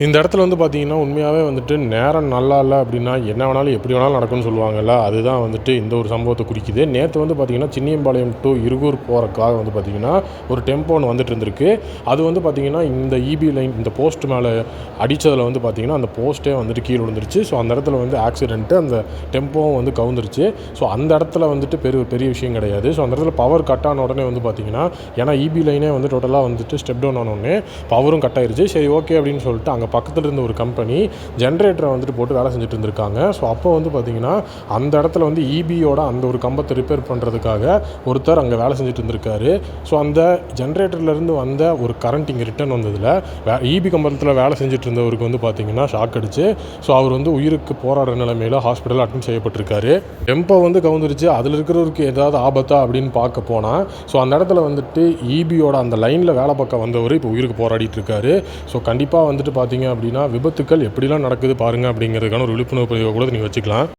இந்த இடத்துல வந்து பார்த்தீங்கன்னா, உண்மையாவே வந்துட்டு நேரம் நல்லா இல்ல அப்டின்னா, என்ன வேணாலும் எப்படி வேணாலும் நடக்கும்னு சொல்லுவாங்கல்ல. அதுதான் வந்துட்டு இந்த ஒரு சம்பவத்த குறிக்குது. நேத்து வந்து பார்த்தீங்கன்னா, சின்னியம்பாளையம் டூ இருகூர் போறக்காக வந்து பார்த்தீங்கன்னா, ஒரு டெம்போ ஒண்ணு வந்துட்டு இருந்திருக்கு. அது வந்து பார்த்தீங்கன்னா, இந்த ஈபி லைன் இந்த போஸ்ட் மேல அடிச்சதுல வந்து பார்த்தீங்கன்னா, அந்த போஸ்ட்டே வந்துட்டு கீழ விழுந்துருச்சு. ஸோ அந்த இடத்துல வந்து ஆக்சிடென்ட். அந்த டெம்போவும் வந்து கவுந்துருச்சு. ஸோ அந்த இடத்துல வந்துட்டு பெரிய விஷயம் கிடையாது. ஸோ அந்த இடத்துல பவர் கட் ஆன உடனே வந்து பார்த்தீங்கன்னா, ஏன்னா ஈபி லைனே வந்து டோட்டலா வந்துட்டு ஸ்டெப் டவுன் ஆன உடனே பவரும் கட் ஆயிருச்சு. சரி ஓகே அப்படின்னு சொல்லிட்டு அங்க பக்கத்துல இருந்த ஒரு கம்பெனி ஜெனரேட்டரை வந்துட்டு போட்டு வேலை செஞ்சுட்டு இருந்திருக்காங்க. ஸோ அப்போ வந்து பார்த்தீங்கன்னா, அந்த இடத்துல வந்து ஈபியோட அந்த ஒரு கம்பத்தை ரிப்பேர் பண்ணுறதுக்காக ஒருத்தர் அங்கே வேலை செஞ்சுட்டு இருந்திருக்காரு. ஸோ அந்த ஜெனரேட்டர்லேருந்து வந்த ஒரு கரண்ட் இங்கே ரிட்டர்ன் வந்ததில் ஈபி கம்பத்தில் வேலை செஞ்சுட்டு இருந்தவருக்கு வந்து பார்த்தீங்கன்னா ஷாக் அடிச்சு. ஸோ அவர் வந்து உயிருக்கு போராடுற நிலைமையில் ஹாஸ்பிட்டலில் அட்மிட் செய்யப்பட்டிருக்காரு. டெம்போ வந்து கவுந்துருச்சு. அதில் இருக்கிறவருக்கு ஏதாவது ஆபத்தா அப்படின்னு பார்க்க போனால், ஸோ அந்த இடத்துல வந்துட்டு ஈபியோட அந்த லைனில் வேலை பார்க்க வந்தவர் இப்போ உயிருக்கு போராடிட்டு இருக்காரு. ஸோ கண்டிப்பாக வந்துட்டு பார்த்தீங்க அப்படின்னா, விபத்துக்கள் எப்படிலாம் நடக்குது பாருங்கள் அப்படிங்கிறதுக்கான ஒரு விழிப்புணர்வு பதிவை கூட நீங்கள் வச்சுக்கலாம்.